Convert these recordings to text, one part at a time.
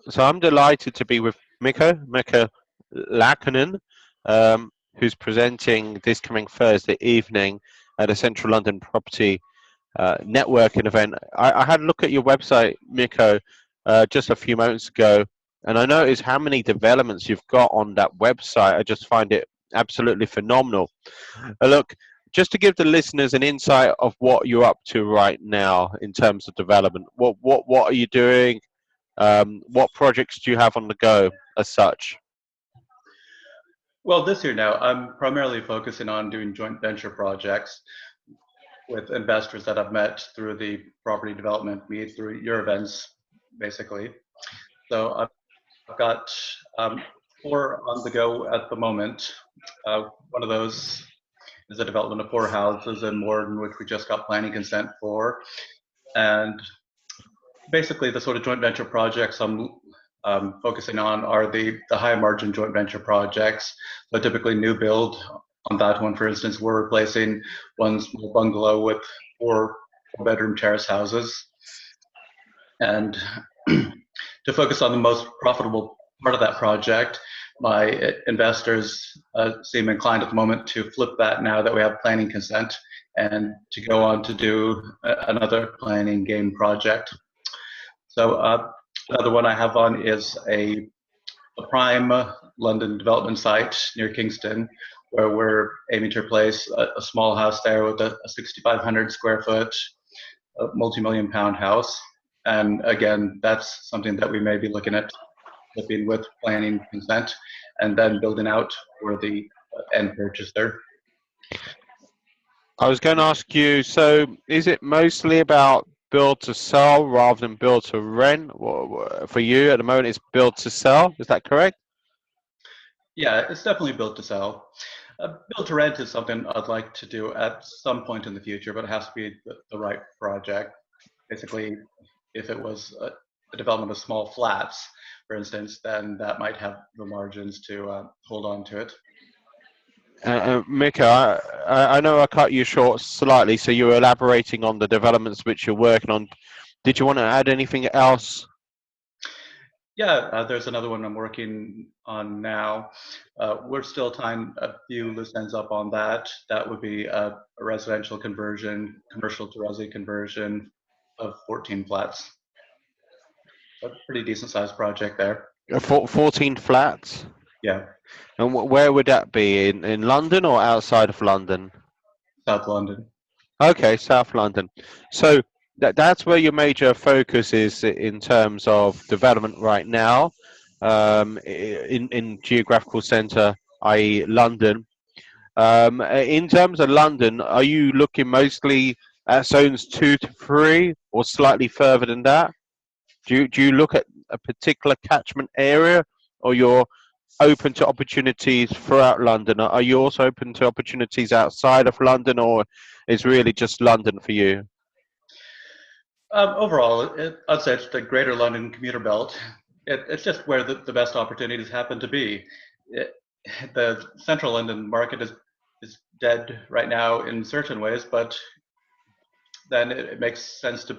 So I'm delighted to be with Mikko Laukkanen, who's presenting this coming Thursday evening at a Central London property networking event. I had a look at your website, Mikko, just a few moments ago, and I noticed how many developments you've got on that website. I just find it absolutely phenomenal. Look, just to give the listeners an insight of what you're up to right now in terms of development. What are you doing? What projects do you have on the go as such? Well, this year now, I'm primarily focusing on doing joint venture projects with investors that I've met through the property development meet through your events, basically. So I've got four on the go at the moment. One of those is a development of four houses in Morden, which we just got planning consent for. And basically, the sort of joint venture projects I'm focusing on are the high margin joint venture projects. So typically new build. On that one, for instance, we're replacing one small bungalow with four bedroom terrace houses. And to focus on the most profitable part of that project, my investors seem inclined at the moment to flip that now that we have planning consent and to go on to do another planning game project. So another one I have on is a prime London development site near Kingston, where we're aiming to replace a small house there with a 6,500 square foot, multi-million pound house. And again, that's something that we may be looking at flipping with planning consent and then building out for the end purchaser. I was going to ask you, so is it mostly about build to sell rather than build to rent? For you at the moment, it's build to sell. Is that correct? Yeah, it's definitely built to sell. Build to rent is something I'd like to do at some point in the future, but it has to be the right project. Basically, if it was a development of small flats, for instance, then that might have the margins to hold on to it. Mika, I know I cut you short slightly, so you were elaborating on the developments which you're working on. Did you want to add anything else? Yeah, there's another one I'm working on now. We're still tying a few loose ends up on that. That would be a residential conversion, commercial to resi conversion of 14 flats. A pretty decent sized project there. 14 flats? Yeah, And where would that be? In London or outside of London? South London. Okay, South London. So that's where your major focus is in terms of development right now, in geographical centre, i.e., London. In terms of London, are you looking mostly at zones 2 to 3, or slightly further than that? Do you look at a particular catchment area, or you're open to opportunities throughout London? Are you also open to opportunities outside of London, or is really just London for you? Overall, I'd say it's the Greater London commuter belt. It's just where the best opportunities happen to be. It, the Central London market is dead right now in certain ways, but then it makes sense uh,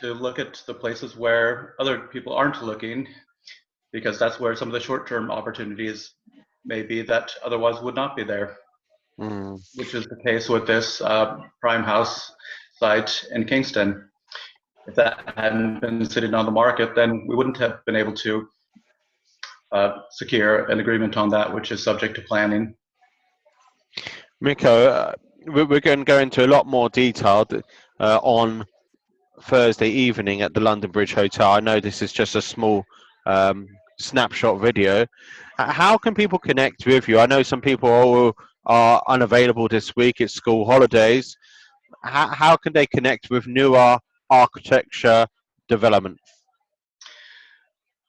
to look at the places where other people aren't looking, because that's where some of the short-term opportunities may be that otherwise would not be there, Mm. which is the case with this prime house site in Kingston. If that hadn't been sitting on the market, then we wouldn't have been able to secure an agreement on that, which is subject to planning. Miko, we're going to go into a lot more detail on Thursday evening at the London Bridge Hotel. I know this is just a small um, snapshot video. How can people connect with you? I know some people are unavailable this week. It's school holidays. How can they connect with newer architecture development?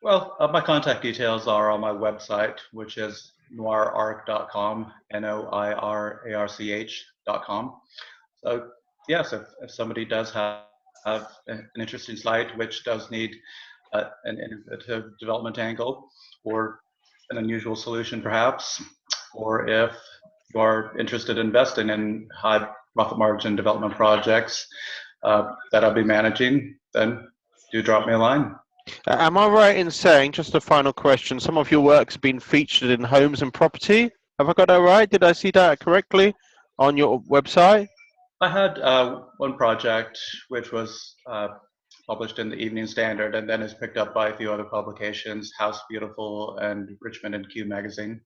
Well, my contact details are on my website, which is noirarch.com, noirarch.com. So, yes, if somebody does have an interesting site which does need an innovative development angle or an unusual solution, perhaps, or if you are interested in investing in high profit margin development projects that I'll be managing, then do drop me a line. Am I right in saying, just a final question, some of your work's been featured in Homes and Property? Have I got that right? Did I see that correctly on your website? I had one project which was published in the Evening Standard and then is picked up by a few other publications, House Beautiful and Richmond and Q magazine.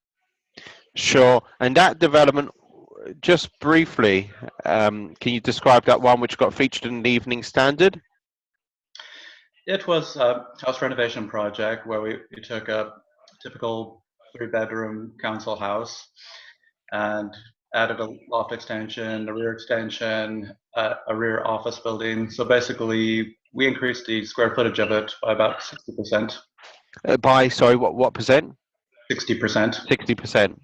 Sure. And that development, just briefly, can you describe that one which got featured in the Evening Standard? It was a house renovation project where we took a typical 3-bedroom council house and added a loft extension, a rear extension, a rear office building. So basically, we increased the square footage of it by about 60%. By, sorry, what percent? 60%. 60%.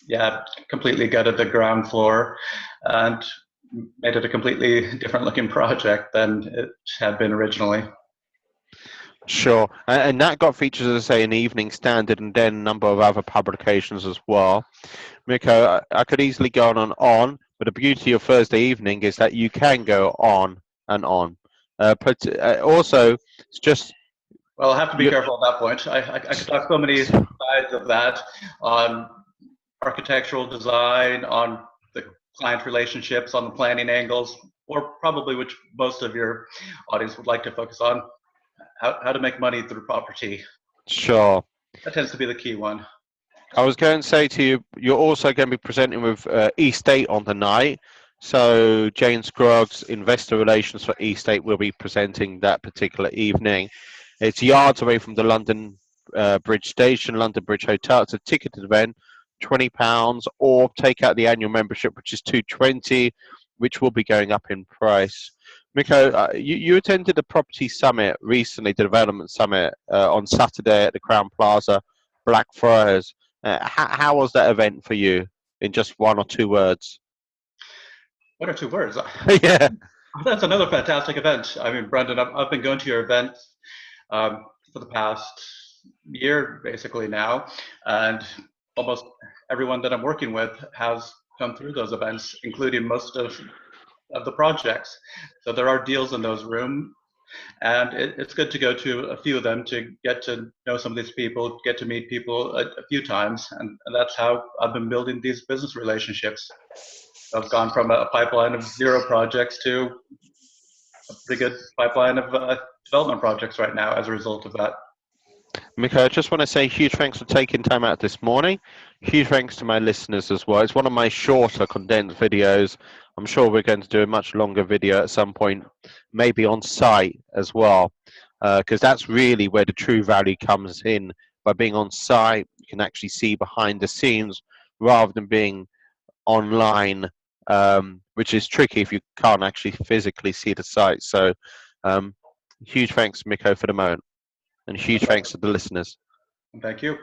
Yeah, completely gutted the ground floor and made it a completely different looking project than it had been originally. Sure. And that got featured, as I say, in the Evening Standard and then a number of other publications as well. Mikko, I could easily go on and on, but the beauty of Thursday evening is that you can go on and on. Also, it's just... Well, I have to be careful at that point. I could talk so many sides of that, on architectural design, on the client relationships, on the planning angles, or probably which most of your audience would like to focus on, how to make money through property. Sure. That tends to be the key one. I was going to say to you, you're also going to be presenting with East 8 on the night. So Jane Scruggs, Investor Relations for East 8, will be presenting that particular evening. It's yards away from the London Bridge Station, London Bridge Hotel. It's a ticketed event, £20, or take out the annual membership, which is $220, which will be going up in price. Mikko, you attended the property summit recently, the development summit on Saturday at the Crown Plaza, Blackfriars. How was that event for you, in just 1 or 2 words? 1 or 2 words. Yeah. That's another fantastic event. I mean, Brendan, I've been going to your events for the past year, basically now, and almost everyone that I'm working with has come through those events, including most of the projects. So there are deals in those rooms, and it's good to go to a few of them to get to know some of these people, get to meet people a few times, and that's how I've been building these business relationships. I've gone from a pipeline of 0 projects to a pretty good pipeline of development projects right now as a result of that. Mikko, I just want to say huge thanks for taking time out this morning. Huge thanks to my listeners as well. It's one of my shorter, condensed videos. I'm sure we're going to do a much longer video at some point, maybe on site as well, because that's really where the true value comes in. By being on site, you can actually see behind the scenes rather than being online, which is tricky if you can't actually physically see the site. So huge thanks, Mikko, for the moment. And huge thanks to the listeners. Thank you.